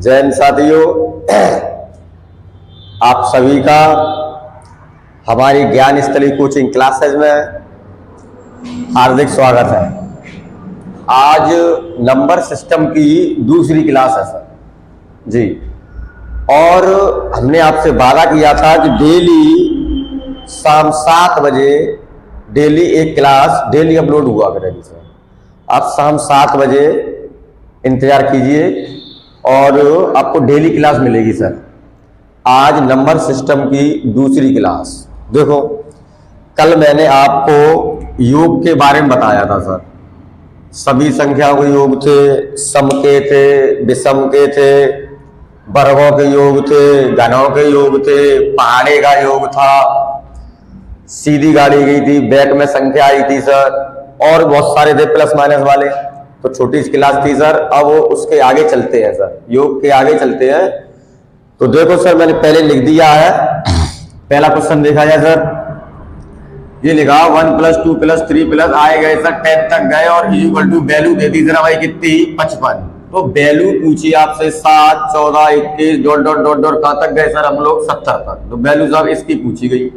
जैन साथियों, आप सभी का हमारी ज्ञान स्थली कोचिंग क्लासेज में हार्दिक स्वागत है। आज नंबर सिस्टम की दूसरी क्लास है सर जी। और हमने आपसे वादा किया था कि डेली शाम 7 बजे डेली एक क्लास डेली अपलोड हुआ करेगी सर। आप शाम 7 बजे इंतजार कीजिए और आपको डेली क्लास मिलेगी सर। आज नंबर सिस्टम की दूसरी क्लास। देखो, कल मैंने आपको योग के बारे में बताया था सर। सभी संख्याओं के योग थे, सम के थे, विषम के थे, वर्गों के योग थे, घनों के योग थे, पहाड़े का योग था, सीधी गाड़ी गई थी, बैक में संख्या आई थी सर, और बहुत सारे थे प्लस माइनस वाले। तो छोटी क्लास थी सर। अब उसके आगे चलते हैं सर, योग के आगे चलते हैं। तो देखो सर, मैंने पहले लिख दिया है। पहला क्वेश्चन देखा जाए सर। ये लिखा 1 + 2 + 3 आए गए सर 10 तक गए और इक्वल टू वैल्यू दे दी जरा भाई कितनी 55। तो वैल्यू पूछी आपसे 7, 14, 21 डॉट डॉट डॉट डॉट कहां तक गए सर हम लोग 70 तक। तो वैल्यू साहब इसकी पूछी गई।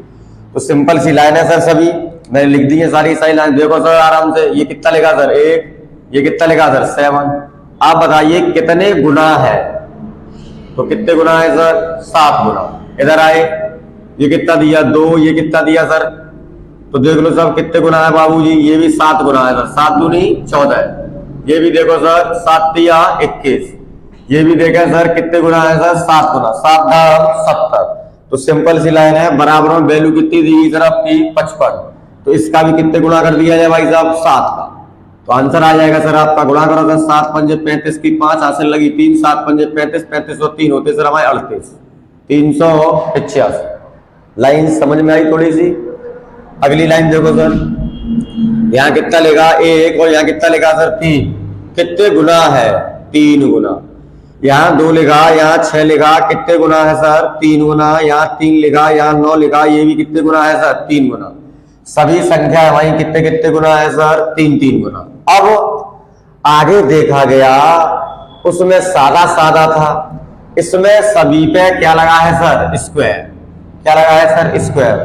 तो सिंपल सी लाइन है सर, सभी मैंने लिख दी है सारी लाइन। देखो सर आराम से, ये कितना लिखा सर 1, ये कितना लिखा सर 7। आप बताइए कितने गुना है। तो कितने गुना है सर 7 गुना। इधर आए, ये कितना दिया 2, ये कितना दिया सर। तो देख लो सब कितने गुना है बाबूजी, ये भी 7 गुना है सर। 7 दूनी 14। ये भी देखो सर 7 तिया 21। ये भी देखें सर कितने गुना है सर 7 गुना। 7 × 70। तो सिंपल सी लाइन है, बराबर में वैल्यू कितनी दी सर आपकी 55। तो इसका भी कितने गुना कर दिया जाए भाई साहब 7 का। तो आंसर आ जाएगा सर आपका, गुणा करो सर 7 × 5 = 35 की 5 हासिल लगी 3, 7 × 5 = 35, 35 और 3 होते सर हमारे 38, 385। लाइन समझ में आई थोड़ी सी। अगली लाइन देखो सर, यहाँ कितना लिखा 1 और यहाँ कितना लिखा सर 3। कितने गुना है 3 गुना। यहाँ 2 लिखा, यहाँ 6 लिखा, कितने गुना है सर 3 गुना। यहाँ 3 लिखा, यहाँ 9 लिखा, ये भी कितने गुना है सर 3 गुना। सभी संख्या हमारी कितने कितने गुना है सर 3 गुना। अब आगे देखा गया, उसमें सादा सादा था, इसमें सभी पे क्या लगा है सर स्क्वायर। क्या लगा है सर स्क्वायर।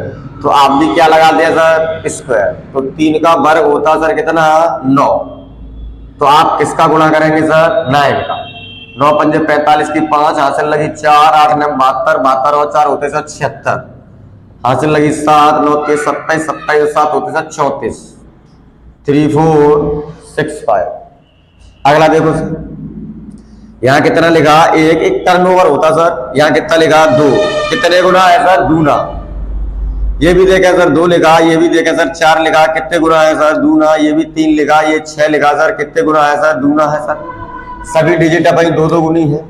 तो आप भी क्या लगा दिया सर स्क्वायर। तो 3 का वर्ग होता सर कितना 9। तो आप किसका गुणा करेंगे सर 9 का। 9 × 5 = 45 की 5 हासिल लगी 4, 8 × 9 = 72, 72 और 4 होते सर 76 हासिल लगी 7, 9 के 27, 27 और 7 होते सर 34, 3, 4, 6, 5। अगला देखो सर, यहाँ कितना लिखा 1, एक टर्नओवर होता सर। यहाँ कितना लिखा 2, कितने गुना है सर दूना। ये भी देखा सर 2 लिखा, ये भी देखा सर 4 लिखा, कितने गुना है सर दूना। ये भी 3 लिखा, ये 6 लिखा सर, कितने गुना है सर दूना है सर। सभी डिजिट अपनी 2 गुनी है।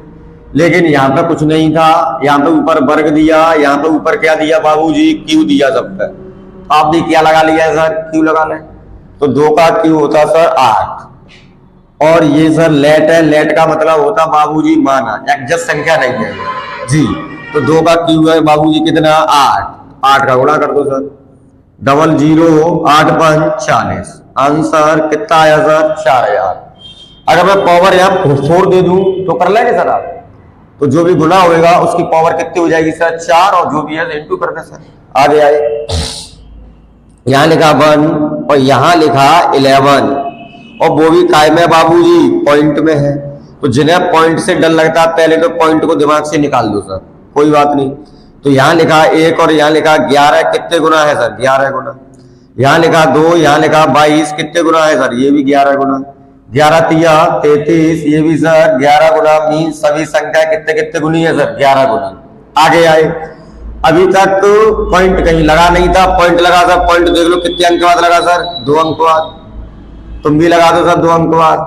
लेकिन यहाँ पे कुछ नहीं था, यहाँ पे ऊपर वर्ग दिया, यहाँ पे ऊपर क्या दिया बाबूजी क्यू दिया सब पे। आप भी क्या लगा लिया है सर क्यू लगा लें। तो 2 का क्यू होता सर 8 और ये सर लेट है। लेट का मतलब होता बाबूजी माना, एग्जैक्ट संख्या नहीं है जी। तो 2 का क्यू है बाबूजी कितना 8। 8 का गुणा कर दो सर, 00 8 × 5 = 40। आंसर कितना आया सर 4000। अगर मैं पावर यहाँ 4 दे दूं तो कर लेंगे सर आप। तो जो भी गुना होगा उसकी पावर कितनी हो जाएगी सर 4 और जो भी है इनटू कर दे सर। आगे आए, यहाँ लिखा 1 और यहाँ लिखा 11 और वो भी काय में बाबूजी पॉइंट में है। तो जिन्हें पॉइंट से डर लगता है पहले तो पॉइंट को दिमाग से निकाल दो सर, कोई बात नहीं। तो यहाँ लिखा 1 और यहाँ लिखा 11, कितने गुना है सर 11 गुना। यहाँ लिखा 2, यहाँ लिखा 22, कितने गुना है सर ये भी 11 गुना। 11 तिया 33, ये भी सर 11 गुना। मीन सभी संख्या कितने कितने गुनी है सर 11 गुना। आगे आए, अभी तक तो पॉइंट कहीं लगा नहीं था, पॉइंट लगा सर। पॉइंट देख लो कितने अंक बाद लगा सर 2 अंक बाद। तुम भी लगा दो सर 2 अंक बाद।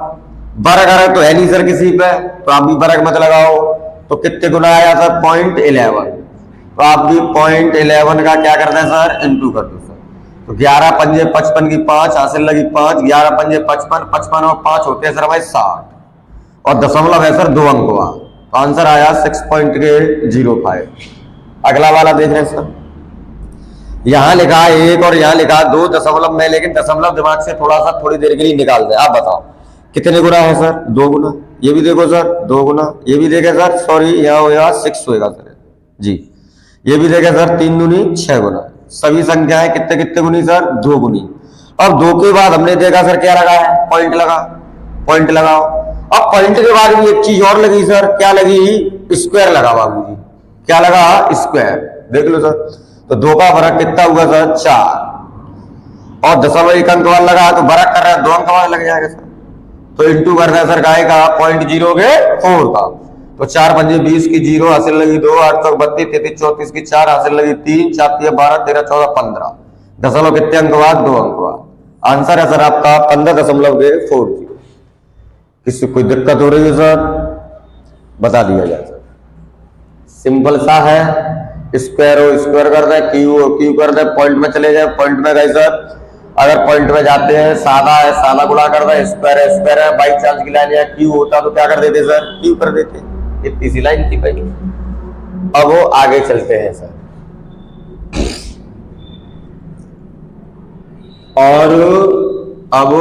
वर्ग तो है नहीं सर किसी पे, तो आप भी वर्ग मत लगाओ। तो कितने गुना आया सर 0.11। तो आप भी 0.11 का क्या करते हैं सर इंटू कर दो सर। तो 11 × 5 = 55 की 5 हासिल लगी 5, 11 × 5 = 55, 55 और 5 होते हैं सर भाई 60 और दशमलव है सर 2 अंक बाद। तो आंसर आया 6.05। अगला वाला देख रहे हैं सर, यहाँ लिखा 1 और यहाँ लिखा 2 दशमलव में, लेकिन दशमलव दिमाग से थोड़ा सा थोड़ी देर के लिए निकाल दे। आप बताओ कितने गुना है सर? 2 गुना। ये भी देखो सर 2 गुना। ये भी देखे सर, सॉरी यहाँ होगा 6 होगा सर जी। ये भी देखे सर 3 दूनी 6 गुना। सभी संख्याएं कितने कितने गुनी सर? 2 गुनी। अब 2 के बाद हमने देखा सर क्या लगा है? पॉइंट लगा। पॉइंट लगाओ। अब पॉइंट के बाद भी एक चीज और लगी सर, क्या लगी? स्क्वायर लगा बाबूजी। क्या लगा? स्क्वायर। देख लो सर, तो 2 का फर्क कितना हुआ सर? 4। और दशमलव एक अंक वाला लगा तो फर्क कर रहा है 2 अंक वाला लग जाएगा सर। तो इंटू करना है सर गाय का 0.0 के 4 का। तो 4 पंजे 20 की 0 हासिल लगी 2, 8 चौक 32, 33 34 की 4 हासिल लगी 3, 4 तिया 12, 13 14 15। दशमलव कितने अंक बाद? 2 अंक बाद। आंसर है सर आपका 15.40। किसी कोई दिक्कत हो रही है सर? बता दिया जाए सर। सिंपल सा है। स्क्वायर हो स्क्वायर कर दे, क्यू हो क्यू कर दे, पॉइंट में चले जाए पॉइंट में गए सर। अगर पॉइंट में जाते हैं सादा है सादा गुणा कर दे, स्क्वायर है स्क्वायर है। बाई चांस की लाइन या क्यू होता तो क्या कर देते सर? क्यू कर देते। इतनी सी लाइन थी भाई। अब वो आगे चलते हैं सर। और अब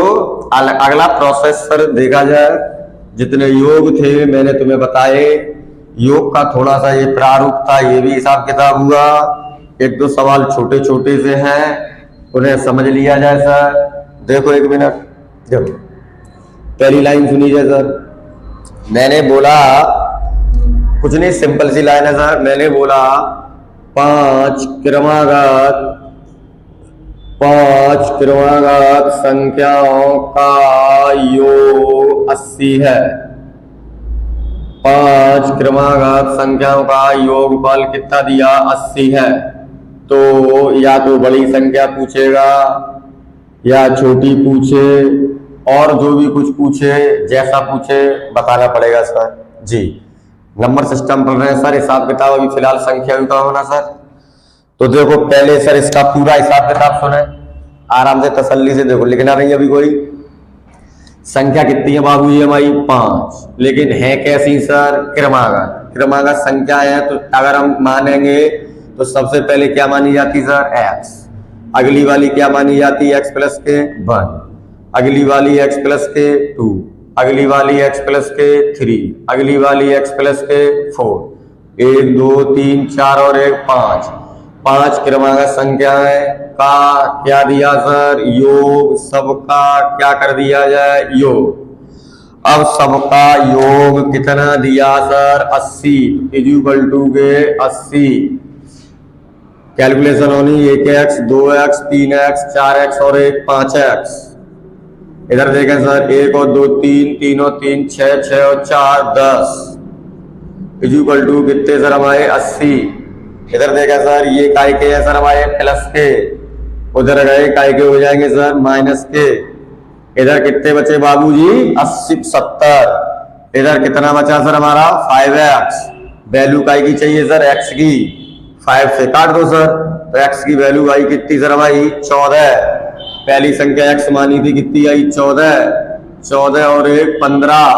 अगला प्रोसेस सर देखा जाए। जितने योग थे मैंने तुम्हें बताए, योग का थोड़ा सा ये प्रारूप था, ये भी हिसाब किताब हुआ। 1-2 सवाल छोटे छोटे से हैं, उन्हें समझ लिया जाए सर। देखो 1 मिनट, देखो पहली लाइन सुनिए सर। मैंने बोला कुछ नहीं, सिंपल सी लाइन है सर। मैंने बोला 5 क्रमागत संख्याओं का योग 80 है। 5 क्रमागत संख्याओं का योगफल कितना दिया? 80 है। तो या तो बड़ी संख्या पूछेगा या छोटी पूछे, और जो भी कुछ पूछे जैसा पूछे बताना पड़ेगा सर जी। नंबर सिस्टम पढ़ रहे हैं सर, हिसाब किताब अभी फिलहाल संख्या का होना सर। तो देखो पहले सर इसका पूरा हिसाब किताब सुने, आराम से तसल्ली से देखो, लिखना नहीं अभी कोई। संख्या कितनी है बाबू? ये हमारी 5, लेकिन है कैसी सर? क्रमागत। क्रमागत संख्या है तो अगर हम मानेंगे तो सबसे पहले क्या मानी जाती सर? x। अगली वाली क्या मानी जाती है? x प्लस के 1। अगली वाली x प्लस के 2। अगली वाली x प्लस के 3। अगली वाली x प्लस के 4। 1 2 3 4 और 1 5। 5 क्रमागत संख्याएं का क्या दिया सर? योग। सबका क्या कर दिया जाए? योग। अब सबका योग कितना दिया सर? 80 इक्वल टू के 80। कैलकुलेशन होनी 1x 2x 3x 4x और 1 5x। इधर देखें सर 1 और 2 3, 3 और 3 6, 6 और 4 10 इक्वल टू कितने सर हमारे? 80। इधर देखा सर ये काय के है सर हमारे प्लस के, उधर गए काय के हो जाएंगे सर माइनस के। इधर कितने बचे बाबूजी? 80 70। इधर कितना बचा सर हमारा? 5x। वैल्यू काय की चाहिए सर? x की। 5 से काट दो सर, तो x की वैल्यू आई कितनी सर हमारी? 14। पहली संख्या x मानी थी, कितनी आई? 14। 14 और 1 15।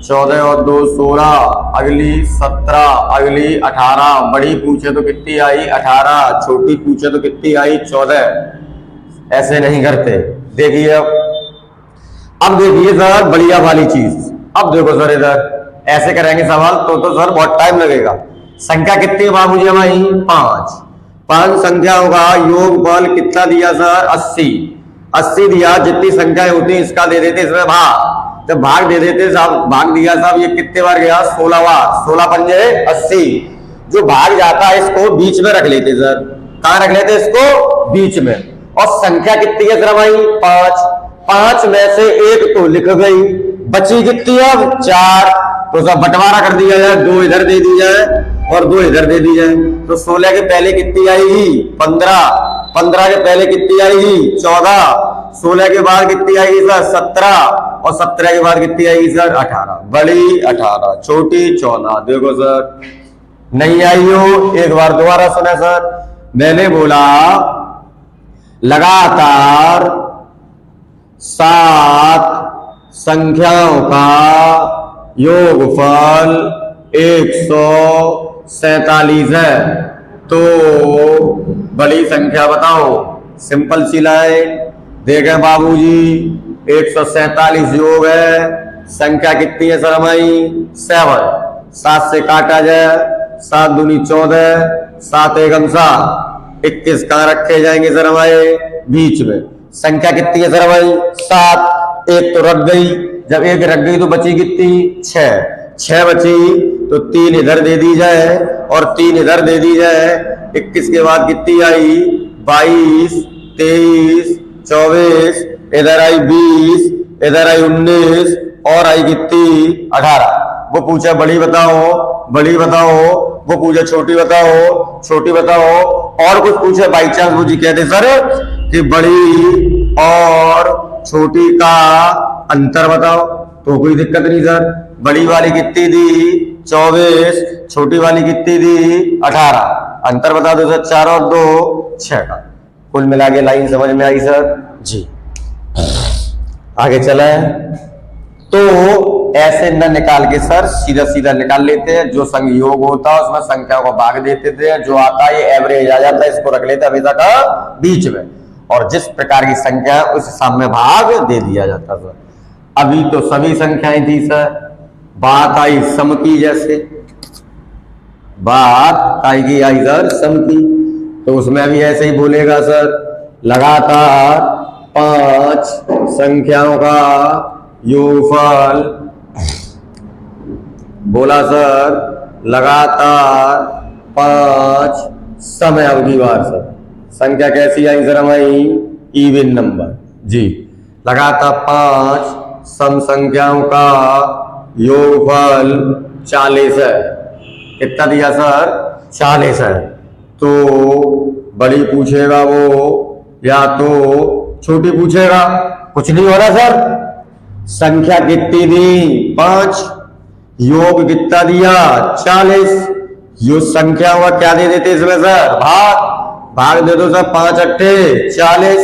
14 और 2 16। अगली 17। अगली 18। बड़ी पूछे तो कितनी आई? 18। छोटी पूछे तो कितनी आई? 14। ऐसे नहीं करते। देखिए अब देखिए सर बढ़िया वाली चीज। अब देखो सर इधर ऐसे करेंगे सवाल तो सर बहुत टाइम लगेगा। संख्या कितनी है बाबूजी हमारी? 5। 5 संख्याओं का योगफल कितना दिया सर? 80। 80 दिया। जितनी संख्याएं होती हैं इसका दे देते इसमें भाग। जब भाग दे देते साहब, भाग दिया साहब, ये कितने बार गया? 16 बार। 16 पंजे 80। जो भाग जाता है इसको बीच में रख लेते सर। कहां रख लेते इसको? बीच में। और संख्या कितनी है सर हमारी? 5। 5 में से 1 तो लिख गई, बची कितनी है? 4। तो सब बंटवारा कर दिया जाए, 2 इधर दे दी जाए और 2 इधर दे दी जाए। तो 16 के पहले कितनी आएगी? 15। 15 के पहले कितनी आएगी? 14। 16 के बाद कितनी आएगी सर? 17। और 17 के बाद कितनी आएगी सर? 18। बड़ी 18, छोटी 14। देखो सर नहीं आई हो, एक बार दोबारा सुना सर। मैंने बोला लगातार 7 संख्याओं का योगफल 147 है। तो बड़ी संख्या बताओ। सिंपल सी लाइन देखें बाबूजी, 147 योग है। संख्या कितनी है सर हमारी? 7। 7 से काटा जाए, 7 दूनी 14, 7 एकम 7, 21 कहाँ रखे जाएंगे सर हमारे? बीच में। संख्या कितनी है सर हमारी? 7। एक तो रख गई, जब एक रख गई तो बची कितनी? 6। 6 बची तो 3 इधर दे दी जाए और 3 इधर दे दी जाए। 21 के बाद कितनी आई? 22, 23, 24, इधर आई 20, इधर आई 19 और आई कितनी? 18। वो पूछा बड़ी बताओ, बड़ी बताओ, वो पूछा छोटी बताओ, छोटी बताओ, और कुछ पूछे बाई चांस वो जी कहते सर कि बड़ी और छोटी का अंतर बताओ, तो कोई दिक्कत नहीं सर। बड़ी वाली कितनी दी? 24, छोटी वाली कितनी दी? 18। अंतर बता दो सर, 4 और 2 6 का। कुल मिला के लाइन समझ में आई सर जी। आगे चले तो ऐसे न निकाल के सर सीधा सीधा निकाल लेते हैं। जो संयोग होता है उसमें संख्याओं को भाग देते थे, जो आता है ये एवरेज आ जाता है, इसको रख लेते हैं हमेशा का बीच में, और जिस प्रकार की संख्या है उस हिसाब में भाग दे दिया जाता सर। अभी तो सभी संख्याएं थी सर, बात आई सम की, जैसे बात आएगी आई सर सम की, तो उसमें भी ऐसे ही बोलेगा सर, लगातार 5 संख्याओं का योगफल, बोला सर लगातार 5 समय अवधि बार सर। संख्या कैसी आई सर हमारी? इवन नंबर जी। लगातार 5 सम संख्याओं का योगफल 40 है। कितना दिया सर? 40 है। तो बड़ी पूछेगा वो या तो छोटी पूछेगा? कुछ नहीं हो रहा सर। संख्या कितनी दी? 5। योग कितना दिया? 40। यो संख्या हुआ क्या दे देते इसमें सर? भाग। भाग दे दो सर, 5 अट्ठे 40।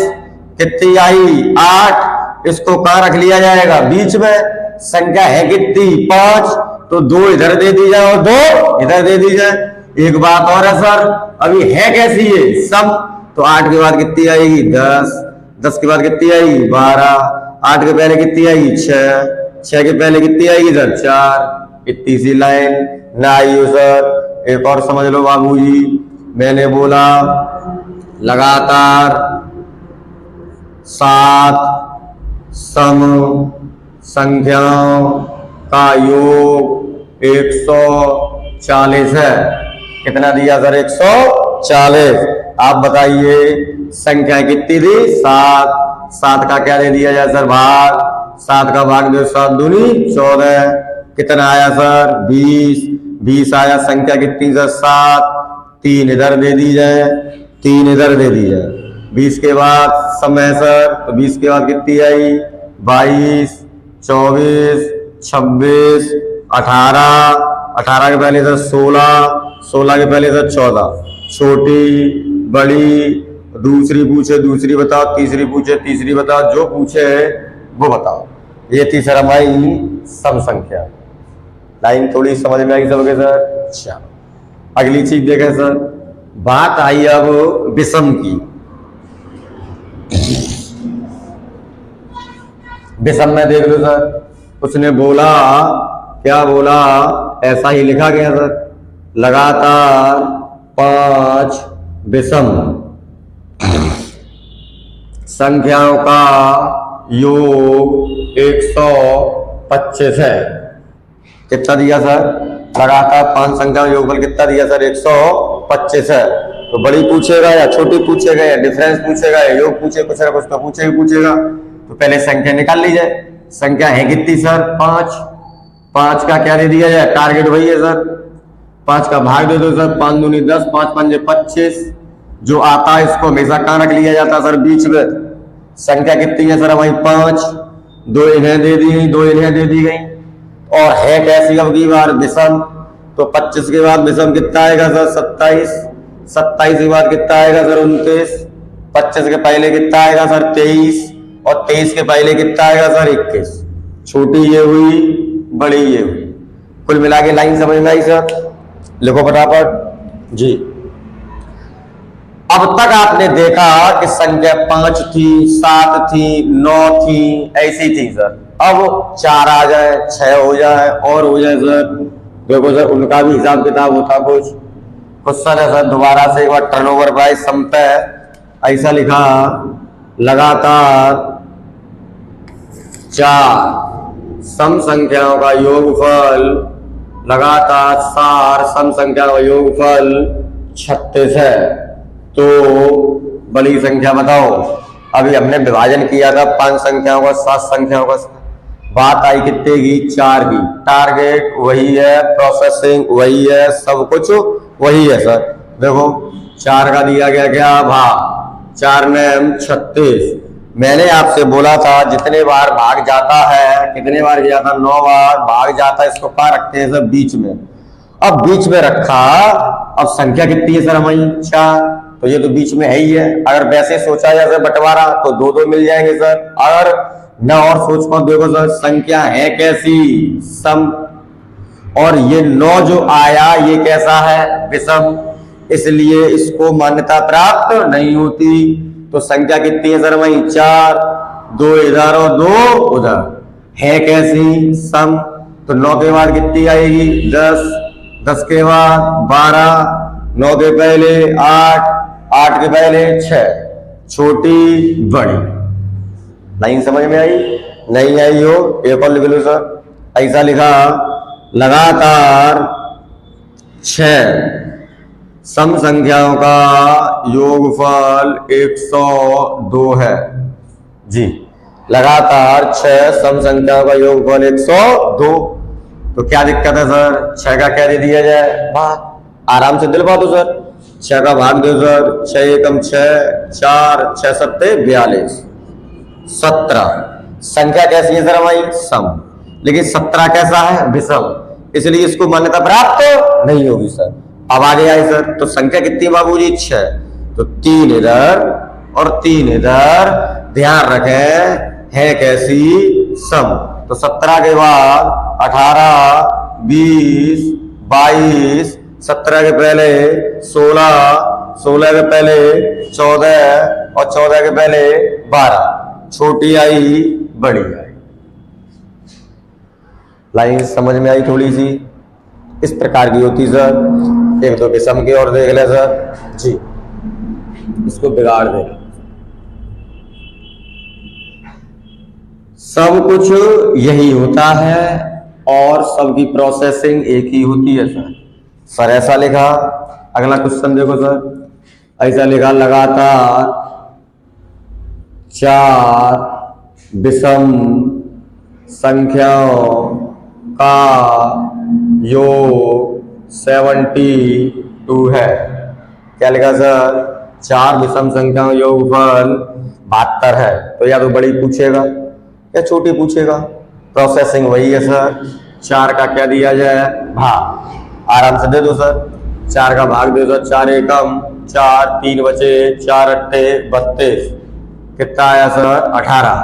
कितनी आई? 8। इसको कहां रख लिया जाएगा? बीच में। संख्या है कितनी? 5, तो 2 इधर दे दी जाए और 2 इधर दे दी जाए। एक बात और है सर, अभी है कैसी है? सम। तो 8 के बाद कितनी आएगी? 10। 10 के बाद कितनी आएगी? 12। 8 के पहले कितनी आएगी? 6। 6 के पहले कितनी आएगी सर? 4। इतनी सी लाइन ना आई हो सर। एक और समझ लो बाबूजी, मैंने बोला लगातार 7 सम संख्याओं का योग 140 है। कितना दिया सर? 140। आप बताइए संख्या कितनी दी? 7। 7 का क्या दे दिया जाए सर? भाग। 7 का भाग दो, 7 दूनी 14। कितना आया सर? 20। 20 आया। संख्या कितनी सर? 7। 3 इधर दे दी जाए, 3 इधर दे दी जाए। 20 के बाद समय सर, तो 20 के बाद कितनी आई? 22, 24, 26, 18। 18 के पहले सर 16। 16 के पहले सर 14। छोटी, बड़ी, दूसरी पूछे दूसरी बताओ, तीसरी पूछे तीसरी बताओ, जो पूछे वो बताओ। ये थी सर हमारी सम संख्या। लाइन थोड़ी समझ में आई सबके सर? अच्छा, अगली चीज देखें सर। बात आई अब विषम की। विषम में देख लो सर, उसने बोला, क्या बोला? ऐसा ही लिखा गया सर, लगातार 5 विषम संख्याओं का योग 125 है। कितना दिया सर? लगातार 5 संख्याओं योगफल कितना दिया सर? 125 है। तो बड़ी पूछेगा या छोटी पूछेगा या डिफरेंस पूछेगा या योग कुछ ना कुछ तो पूछेगा। तो पहले संख्या निकाल ली जाए। संख्या है कितनी सर? 5। 5 का क्या दे दिया जाए? टारगेट वही है सर। 5 का भाग दे दो सर, 5 दूनी 10, 5 पंजे 25। जो आता है इसको हमेशा कहां रख लिया जाता है सर? बीच में। संख्या कितनी है सर हमारी? 5। 2 इन्हें दे दी गई, 2 इन्हें दे दी गई, और है कैसी अब की बार? विषम। तो 25 के बाद विषम कितना आएगा सर? 27। 27 के बाद कितना आएगा सर? 29। 25 के पहले कितना आएगा सर? 23। और 23 के पहले कितना आएगा सर? 21। छोटी ये हुई, बड़ी ये हुई। कुल मिला के लाइन समझ में आई सर? लिखो फटाफट जी। अब तक आपने देखा कि संख्या 5 थी, 7 थी, 9 थी, ऐसी थी सर। अब 4 आ जाए, 6 हो जाए और हो जाए सर। देखो सर उनका भी हिसाब किताब होता कुछ क्वेश्चन है सर। दोबारा से एक बार टर्नओवर बाय समतः ऐसा लिखा, लगातार 4 सम संख्याओं का योगफल, लगातार 4 सम संख्याओं का योगफल 36 है। तो बड़ी संख्या बताओ। अभी हमने विभाजन किया था 5 संख्याओं का 7 संख्याओं का, बात आई कितने की? 4 की। टारगेट वही है, प्रोसेसिंग वही है, सब कुछ वही है सर। देखो 4 का दिया गया क्या भाग, 4 ने 36। मैंने आपसे बोला था जितने बार भाग जाता है, कितने बार गया था? 9 बार भाग जाता है। इसको कहाँ रखते हैं सर? बीच में। अब बीच में रखा, अब संख्या कितनी है सर हमारी? 4, तो ये तो बीच में है ही है। अगर वैसे सोचा जाए सर बंटवारा तो 2-2 मिल जाएंगे सर। अगर न और सोच पाओ, देखो सर संख्या है कैसी? सम। और ये 9 जो आया ये कैसा है? विषम। इसलिए इसको मान्यता प्राप्त नहीं होती। तो संख्या कितनी है सर वही? 4, 2 इधर और 2 उधर। है कैसी? सम। तो 9 के बाद कितनी आएगी? 10, 10 के बाद 12, 9 के पहले 8, 8 के पहले 6, छोटी बड़ी। लाइन समझ में आई? नहीं आई हो एक और लिख लो सर। ऐसा लिखा, लगातार 6 सम संख्याओं का योगफल 102 है जी। लगातार 6 सम संख्याओं का योगफल 102। तो क्या दिक्कत है सर? 6 का क्या दे दिया जाए? भाग। आराम से दिल पा दो सर। 6 का भाग दो सर। 6 एकम 6, 4, 6 सत्ते 42, 17। संख्या कैसी है सर हमारी? सम। लेकिन 17 कैसा है? विषम। इसलिए इसको मान्यता प्राप्त नहीं होगी सर। अब आगे आए सर, तो संख्या कितनी बाबूजी? 6। तो 3 इधर और 3 इधर। ध्यान रखें है कैसी? सम। तो 17 के बाद 18, 20, 22, 17 के पहले 16, 16 के पहले 14 और 14 के पहले 12। छोटी आई बड़ी आई। लाइन समझ में आई थोड़ी सी? इस प्रकार की होती सर। एक दो किस्म की और देख ले सर जी, इसको बिगाड़ दे। सब कुछ यही होता है और सबकी प्रोसेसिंग एक ही होती है सर। सर ऐसा लिखा। अगला क्वेश्चन देखो सर, ऐसा लिखा, लगातार 4 विषम संख्याओं का योग 72 है। क्या लिखा सर? 4 विषम संख्याओं योगफल 72 है। तो या तो बड़ी पूछेगा या छोटी पूछेगा। प्रोसेसिंग वही है सर। 4 का क्या दिया जाए? भाग। आराम से दे दो सर। 4 का भाग दे दो। 4 एकम 4, 3 बचे, 4 अट्ठे 32। कितना आया सर? 18।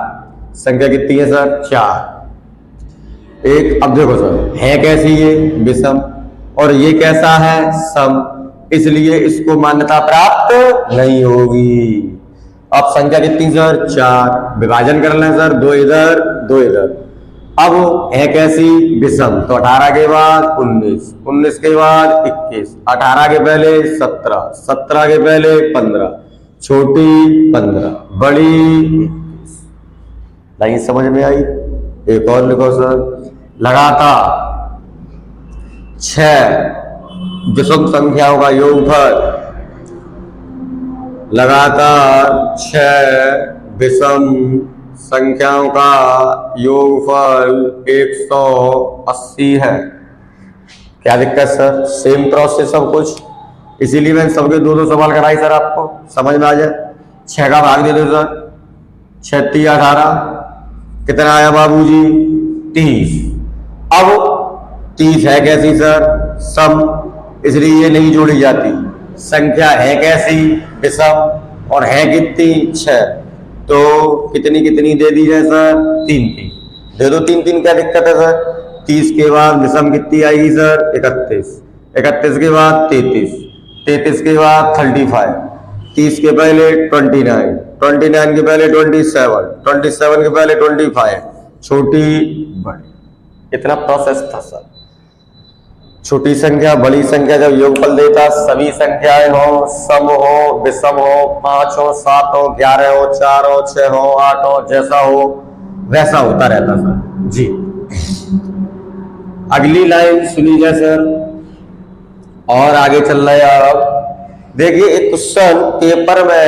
संख्या कितनी है सर? 4। एक अब देखो सर है कैसी? ये विषम। और ये कैसा है? सम। इसलिए इसको मान्यता प्राप्त नहीं होगी। अब संख्या कितनी सर? 4। विभाजन कर लें सर, 2 इधर 2 इधर। अब है कैसी? विषम। तो 18 के बाद 19, 19 के बाद 21, 18 के पहले 17, 17 के पहले 15, छोटी 15, बड़ी 21। लाइन समझ में आई? एक और लिखो सर, लगातार 6 विषम संख्याओं का योगफल, लगातार 6 विषम संख्याओं का योगफल 180 है। क्या दिक्कत सर? सेम प्रोसेस सब कुछ, इसीलिए मैंने सबके 2-2 सवाल कराई सर, आपको समझ में आ जाए। 6 का भाग दे दो सर। 6 3 18, कितना आया बाबूजी? 30। अब 30 है कैसी सर? सम। इसलिए ये नहीं जोड़ी जाती। संख्या है कैसी? विषम। और है कितनी? 6। तो कितनी कितनी दे दी जाए सर? 3 3 दे दो। 3 3 क्या दिक्कत है सर? 30 के बाद विषम कितनी आएगी सर? 31। 31 के बाद 33, 33 के बाद 35, 30 के पहले 29, 29 के पहले 27, 27 के पहले 25, छोटी बड़ी, इतना प्रोसेस था सर। छोटी संख्या बड़ी संख्या जब योगफल देता, सभी संख्याएं हो, सम हो, विषम हो, 5 हो, 7 हो, 11 हो, 4 हो, 6 हो, 8 हो, जैसा हो वैसा होता रहता सर जी। अगली लाइन सुनिए सर, और आगे चल रहे हैं आप। देखिए एक क्वेश्चन पेपर में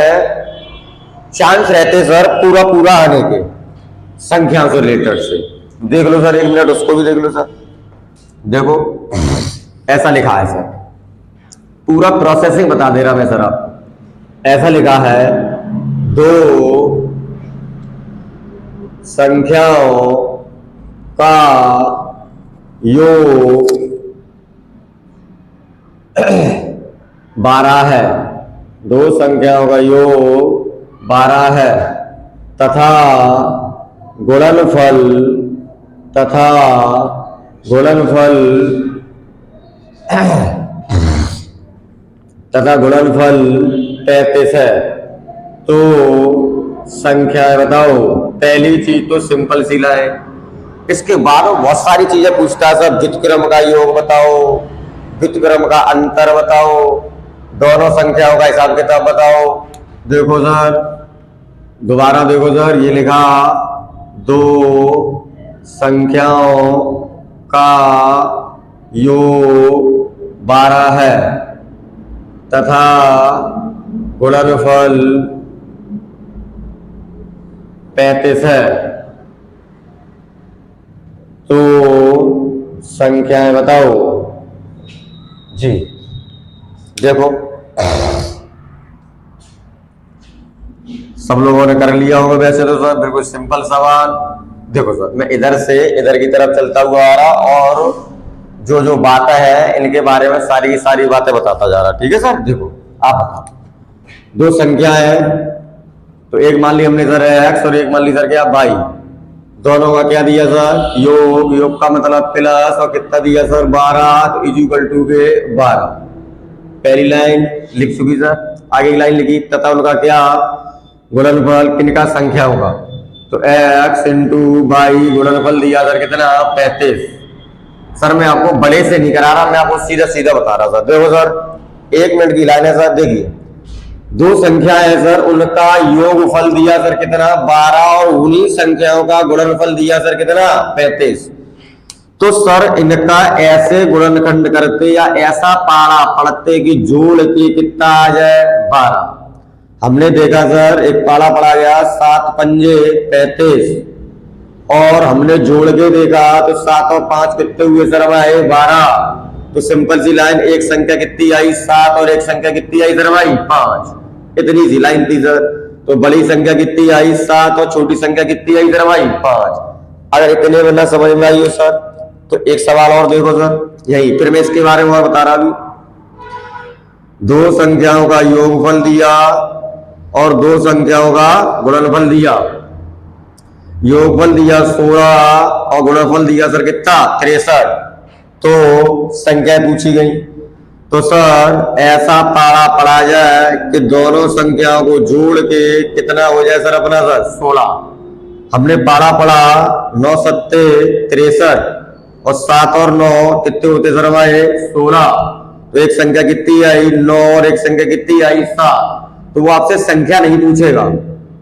चांस रहते सर पूरा पूरा आने के, संख्या से रिलेटेड से। देख लो सर, 1 मिनट उसको भी देख लो सर। देखो ऐसा लिखा है सर, पूरा प्रोसेसिंग बता दे रहा मैं सर आप। ऐसा लिखा है, 2 संख्याओं का योग 12 है, 2 संख्याओं का योग 12 है, तथा गुणनफल 33 है। तो संख्या बताओ। पहली चीज तो सिंपल सी लाइन, इसके बाद बहुत सारी चीजें पूछता है सर। व्युत्क्रम का योग बताओ, व्युत्क्रम का अंतर बताओ, दोनों संख्याओं का हिसाब किताब बताओ। देखो सर, दोबारा देखो सर, ये लिखा 2 संख्याओं का योग 12 है तथा गुणनफल 35 है। तो संख्याएं बताओ जी। देखो सब लोगों ने कर लिया होगा वैसे तो सर, बिल्कुल सिंपल सवाल। देखो सर, मैं इधर से इधर की तरफ चलता हुआ आ रहा और जो जो बातें हैं इनके बारे में सारी की सारी बातें बताता जा रहा। ठीक है सर। देखो आप बताओ, 2 संख्या है, तो एक मान ली हमने सर x और एक मान ली सर क्या y, दोनों का क्या दिया सर योग। योग का मतलब प्लस, और कितना दिया सर 12, तो इज इक्वल टू के 12। पहली लाइन लिख चुकी सर। आगे की लाइन लिखी, तथा उनका क्या गुणनफल, किनका संख्या होगा। तो x इंटू वाई गुणनफल दिया सर कितना 35। सर मैं आपको बड़े से नहीं करा रहा, मैं आपको सीधा सीधा बता रहा सर। देखो सर, 1 मिनट की लाइन है सर। देखिए 2 संख्या है सर, उनका योगफल दिया सर कितना 12, और उन्हीं संख्याओं का गुणनफल दिया सर कितना 35। तो सर इनका ऐसे गुणनखंड करते या ऐसा पारा पढ़ते कि जोड़ के कितना आ जाए 12। हमने देखा सर एक पारा पढ़ा गया 7 पंजे 35, और हमने जोड़ के देखा तो 7 और 5 कितने हुए सर हमारे 12। तो सिंपल सी लाइन, एक संख्या कितनी आई 7 और एक संख्या कितनी आई सर हमारी 5। इतनी सी लाइन थी सर। तो बड़ी संख्या कितनी आई 7 और छोटी संख्या कितनी आई सर हमारी 5। अगर इतने में ना समझ में आई हो सर तो एक सवाल और देखो सर यही, फिर मैं इसके बारे में और बता रहा हूं। 2 संख्याओं का योगफल दिया और 2 संख्याओं का गुणनफल दिया। योगफल दिया 16 और गुणनफल दिया सर कितना 63। तो संख्या पूछी गई, तो सर ऐसा पारा पढ़ा जाए कि दोनों संख्याओं को जोड़ के कितना हो जाए सर अपना सर 16। हमने पारा पढ़ा 9 सत्ते 63, और 7 और 9 कितने होते सर हमारे 16। तो एक संख्या कितनी आई 9 और एक संख्या कितनी आई 7। तो वो आपसे संख्या नहीं पूछेगा।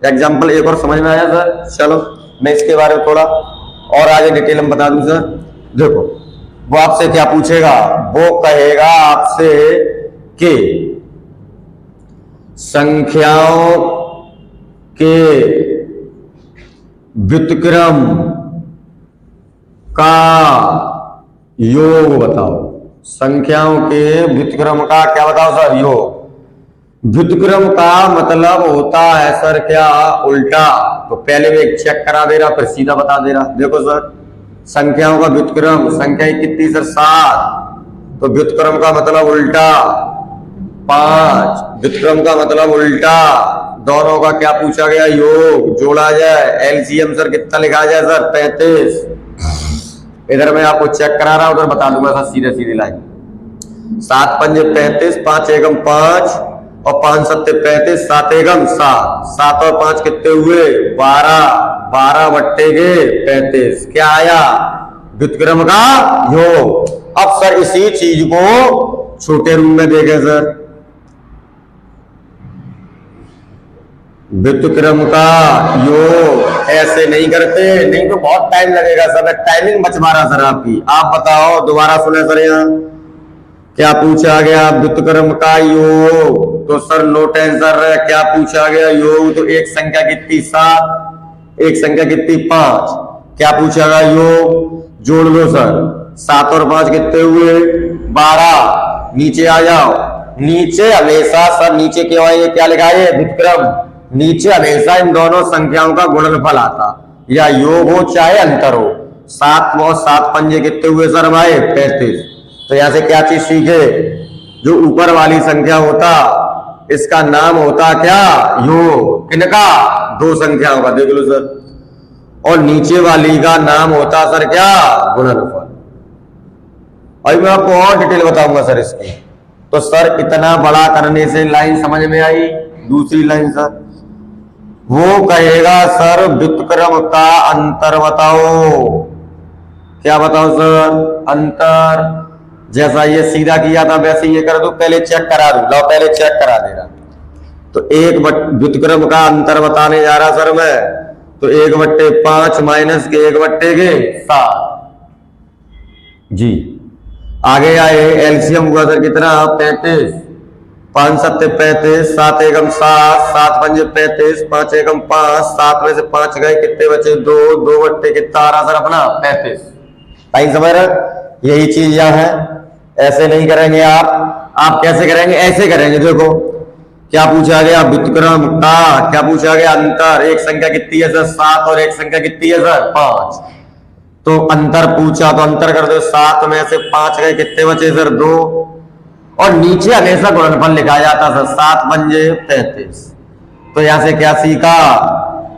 एग्जाम्पल एक और समझ में आया सर। चलो मैं इसके बारे में थोड़ा और आगे डिटेल में बता दूं सर। देखो वो आपसे क्या पूछेगा, वो कहेगा आपसे कि संख्याओं के व्युत्क्रम का योग बताओ। संख्याओं के व्युत्क्रम का क्या बताओ सर योग। व्युत्क्रम का मतलब होता है सर क्या उल्टा। तो पहले मैं एक चेक करा दे रहा फिर सीधा बता दे रहा। देखो सर, संख्याओं का व्युत्क्रम, संख्या कितनी सर 7, तो व्युत्क्रम का मतलब उल्टा 5, व्युत्क्रम का मतलब उल्टा। दोनों का क्या पूछा गया योग, जोड़ा जाए। एलसीएम सर कितना लिखा जाए सर 35। इधर मैं आपको चेक करा रहा हूं, उधर बता दूंगा सर सीधे सीधी लाइन। 7 पंजे 35, 5 एकम 5, और 5 सत्ते 35, 7 एकम 7, 7 और 5 कितने हुए 12, 12 बट्टे के 35, क्या आया व्युत्क्रम का योग। अब सर इसी चीज को छोटे रूप में देखें सर, व्युत्क्रम का योग ऐसे नहीं करते, नहीं तो बहुत टाइम लगेगा सर, टाइमिंग बच रहा सर आपकी। आप बताओ दोबारा सुने सर, यहाँ क्या पूछा गया व्युत्क्रम का योग, तो सर नो टेंशन है, क्या पूछा गया योग, तो एक संख्या कितनी 7, एक संख्या कितनी 5, क्या पूछा गया योग, जोड़ लो सर, 7 और 5 कितने हुए 12, नीचे आ जाओ, नीचे हमेशा सर नीचे क्यों आए, क्या लिखा है व्युत्क्रम, नीचे हमेशा इन दोनों संख्याओं का गुणनफल आता, या योग हो चाहे अंतर हो। 7 और 7 पंजे कितने हुए सर हमारे 35, तो यहां से क्या चीज सीखे, जो ऊपर वाली संख्या होता इसका नाम होता क्या योग, किनका, दो संख्याओं का, देख लो सर, और नीचे वाली का नाम होता सर क्या गुणनफल। अभी मैं आपको और डिटेल बताऊंगा सर इसकी। तो सर इतना बड़ा करने से लाइन समझ में आई। दूसरी लाइन सर, वो कहेगा सर व्युत्क्रम का अंतर बताओ, क्या बताओ सर अंतर, जैसा ये सीधा किया था वैसे ये कर दो, पहले चेक करा दूं, लो पहले चेक करा दे रहा। तो एक व्युत्क्रम का अंतर बताने जा रहा सर मैं, तो 1/5 माइनस के 1/7 जी। आगे आए एलसीएम हुआ सर कितना 35, 5 सत्ते 35, 7 एकम 7, 7 पंजे 35, 5 एकम 5, 7 में से 5 गए कितने बचे 2, 2 बट्टे कितना आ रहा सर अपना 35। लाइन समझ रहे, यही चीज यहाँ है। ऐसे नहीं करेंगे आप कैसे करेंगे, ऐसे करेंगे। देखो क्या पूछा गया व्युत्क्रम का, क्या पूछा गया अंतर, एक संख्या कितनी है सर 7 और एक संख्या कितनी है सर 5, तो अंतर पूछा तो अंतर कर दो, 7 में से 5 गए कितने बचे सर 2, और नीचे हमेशा गुणनफल लिखा जाता सर 7 पंजे 35। तो यहां से क्या सीखा,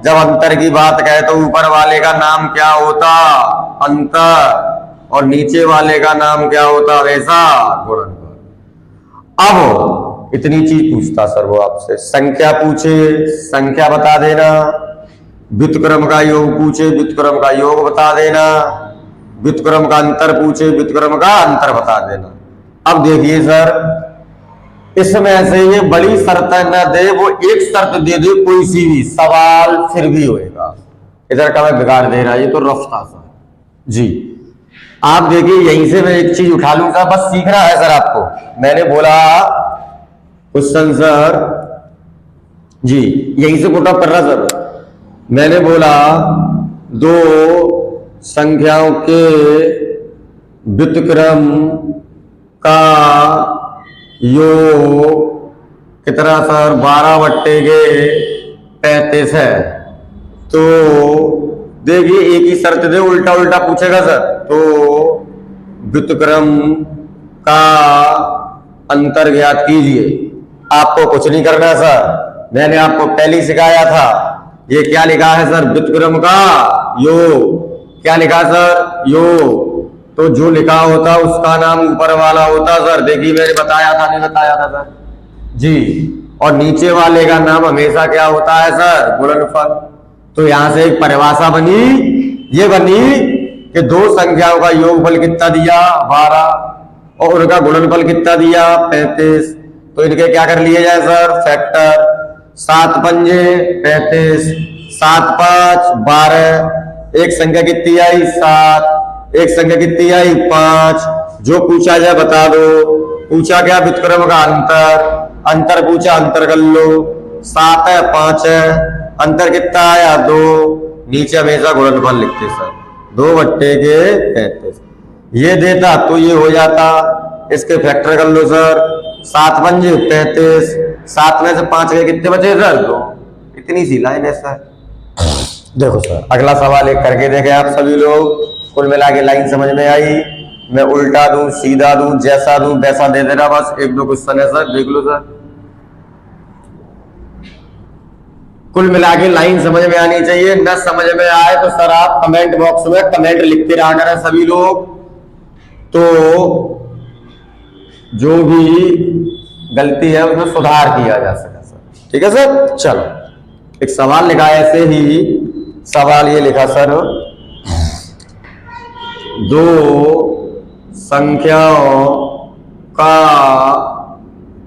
जब अंतर की बात कहे तो ऊपर वाले का नाम क्या होता अंतर, और नीचे वाले का नाम क्या होता हमेशा गुणनफल। अब इतनी चीज पूछता सर वो आपसे, संख्या पूछे संख्या बता देना, व्युत्क्रम का योग पूछे व्युत्क्रम का योग बता देना, व्युत्क्रम का अंतर पूछे व्युत्क्रम का अंतर बता देना। अब देखिए सर, इसमें से ये बड़ी शर्तें न दे, वो एक शर्त दे दे कोई सी भी, सवाल फिर भी होएगा। इधर का मैं बिगाड़ दे रहा, ये तो रफ था सर जी। आप देखिए यहीं से मैं एक चीज उठा लूंगा, बस सीखना है सर आपको। मैंने बोला क्वेश्चन सर जी, यहीं से पुट अप कर रहा सर। मैंने बोला दो संख्याओं के व्युत्क्रम का योग कितना सर 12/35 है। तो देखिए एक ही शर्त दे, उल्टा उल्टा पूछेगा सर। तो व्युत्क्रम का अंतर ज्ञात कीजिए। आपको कुछ नहीं करना सर, मैंने आपको पहले ही सिखाया था। ये क्या लिखा है सर, व्युत्क्रम का योग। क्या लिखा सर, योग। तो जो लिखा होता उसका नाम ऊपर वाला होता सर। देखिए मैंने बताया था, नहीं बताया था सर जी। और नीचे वाले का नाम हमेशा क्या होता है सर, गुणनफल। तो यहां से एक परिभाषा बनी, ये बनी कि दो संख्याओं का योगफल कितना दिया 12 और उनका गुणनफल कितना दिया 35। तो इनके क्या कर लिए जाए सर, फैक्टर। 7 पंजे 35, 7 5 12, एक संख्या कितनी आई 7, एक संख्या कितनी आई 5। जो पूछा जाए बता दो। पूछा क्या, व्युत्क्रम का अंतर। अंतर पूछा, अंतर कर लो। 7 है 5 है, अंतर कितना आया 2। नीचे हमेशा गुणनफल लिखते सर, 2/35। ये देता तो ये हो जाता, इसके फैक्टर कर लो सर। 7 पंजे 35, 7 में से 5 गए कितने बचे सर 2। इतनी सी लाइन है सर। देखो सर अगला सवाल एक करके देखें आप सभी लोग। कुल मिला के लाइन समझ में आई। मैं उल्टा दूं, सीधा दूं, जैसा दूं वैसा दे देना, बस 1-2 क्वेश्चन है सर, देख लो सर। कुल मिला के लाइन समझ में आनी चाहिए। न समझ में आए तो सर आप कमेंट बॉक्स में कमेंट लिखते रहा करें सभी लोग। तो जो भी गलती है उसमें सुधार किया जा सके सर। ठीक है सर। चलो एक सवाल लिखा है, ऐसे ही सवाल ये लिखा सर, दो संख्याओं का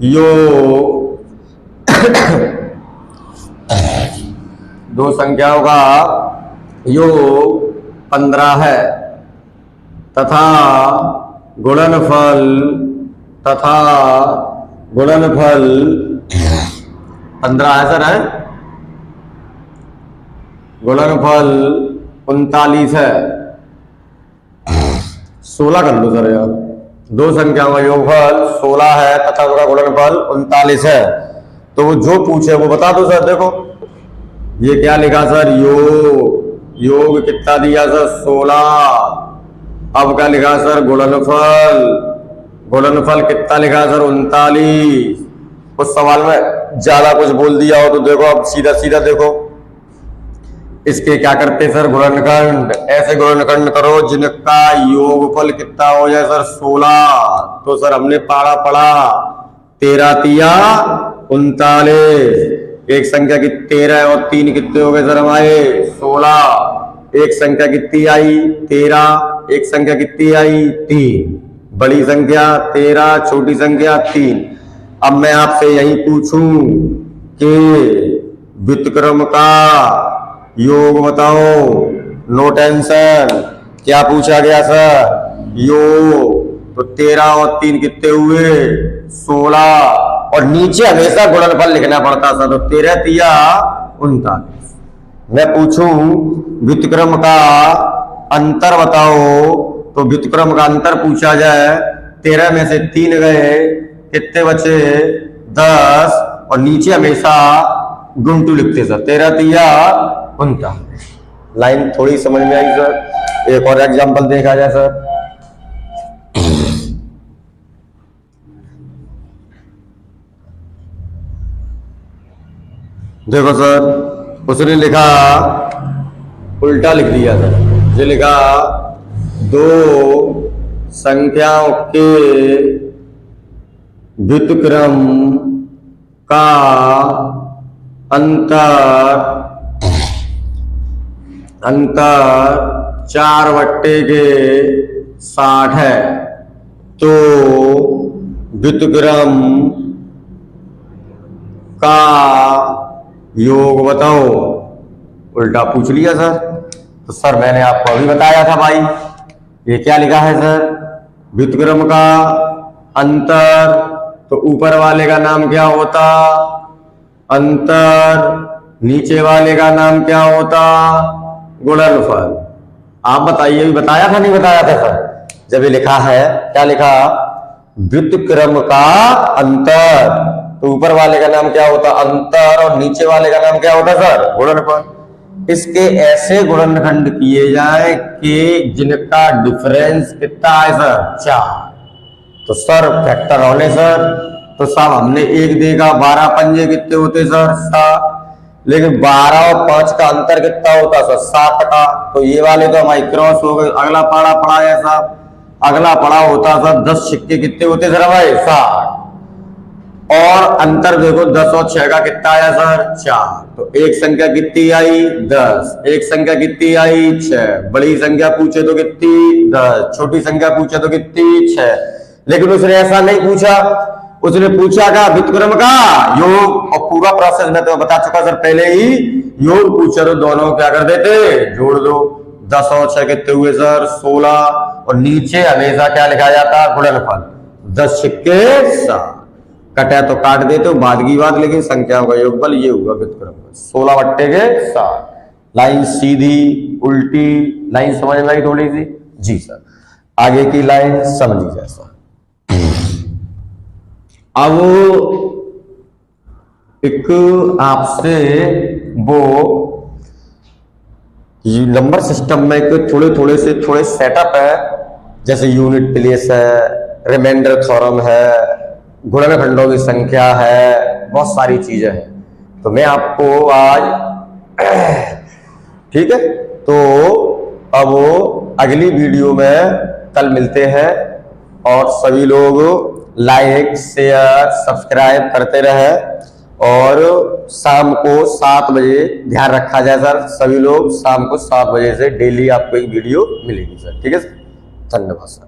योग दो संख्याओं का योग 15 है तथा गुणनफल 15 है सर, है गुणनफल 39 है। 16 कर लो सर यार। दो संख्याओं का योगफल 16 है तथा उसका गुणनफल 39 है। तो वो जो पूछे वो बता दो सर। देखो ये क्या लिखा सर, योग कितना दिया सर 16। अब क्या लिखा सर, गुणनफल कितना लिखा सर 39। उस सवाल में ज्यादा कुछ बोल दिया हो तो देखो अब सीधा सीधा देखो इसके क्या करते सर, गुणनखंड। ऐसे गुणनखंड करो जिनका योगफल कितना हो जाए सर 16। तो सर हमने पढ़ा 13 तिया 39। एक संख्या की 13 और 3 कितने हो गए सर हमारे 16। एक संख्या कितनी आई 13, एक संख्या कितनी आई 3। बड़ी संख्या 13, छोटी संख्या 3। अब मैं आपसे यही पूछूं कि व्युत्क्रम का योग बताओ। No tension. क्या पूछा गया सर, योग। तो 13 और 3 कितने हुए 16। और नीचे हमेशा गुणनफल लिखना पड़ता था। तो 13 तिया 39। मैं पूछूं व्युत्क्रम का अंतर बताओ, तो व्युत्क्रम का अंतर पूछा जाए 13 में से 3 गए कितने बचे 10। और नीचे हमेशा गुणटू लिखते सर 13 तिया 39। लाइन थोड़ी समझ में आई सर। एक और एग्जांपल देखा जाए सर। देखो सर उसने लिखा उल्टा लिख दिया सर। ये लिखा दो संख्याओं के व्युत्क्रम का अंतर 4/60 है। तो व्युत्क्रम का योग बताओ। उल्टा पूछ लिया सर। तो सर मैंने आपको अभी बताया था भाई, ये क्या लिखा है सर, व्युत्क्रम का अंतर। तो ऊपर वाले का नाम क्या होता अंतर, नीचे वाले का नाम क्या होता गुणनफल। आप बताइए, भी बताया था नहीं बताया था सर। जब ये लिखा है क्या लिखा, व्युत्क्रम का अंतर, तो ऊपर वाले का नाम क्या होता अंतर और नीचे वाले का नाम क्या होता सर गुणनफल। इसके ऐसे गुणनखंड किए जाए कि जिनका डिफरेंस कितना है सर 4। तो सर फैक्टर होने सर। तो साहब हमने 1 देखा, 12 पंजे कितने होते सर 7। लेकिन 12 और 5 का अंतर कितना होता सर 7 का। तो ये वाले तो हमारी क्रॉस हो गए। अगला पढ़ा है साहब, अगला पढ़ा होता सर 10 सिक्के कितने होते सर हमारे 60। और अंतर देखो 10 और 6 का कितना आया सर 4। तो एक संख्या कितनी आई 10, एक संख्या कितनी आई 6। बड़ी संख्या पूछे तो कितनी 10, छोटी संख्या पूछे तो कितनी 6। लेकिन उसने ऐसा नहीं पूछा, उसने पूछा का व्युत्क्रम का योग। और पूरा प्रोसेस मैं तो बता चुका सर पहले ही। योग पूछा तो दोनों क्या कर देते जोड़ दो। 10 और 6 कितने हुए सर 16। और नीचे हमेशा क्या लिखा जाता गुणनफल। 10 सिक्के 7। कटा तो काट देते हो बाद की बात, लेकिन संख्याओं का योगफल ये हुआ व्युत्क्रम 16/7। लाइन सीधी उल्टी लाइन समझ में आई थोड़ी सी जी सर। आगे की लाइन समझिए जैसा। अब एक आपसे वो नंबर सिस्टम में थोड़े सेटअप है, जैसे यूनिट प्लेस है, रिमाइंडर थ्योरम है, गुणनखंडों की संख्या है, बहुत सारी चीजें हैं। तो मैं आपको आज ठीक है, तो अब अगली वीडियो में कल मिलते हैं। और सभी लोग लाइक शेयर सब्सक्राइब करते रहे और शाम को 7 बजे ध्यान रखा जाए सर, सभी लोग शाम को 7 बजे से डेली आपको एक वीडियो मिलेगी सर। ठीक है सर, धन्यवाद सर।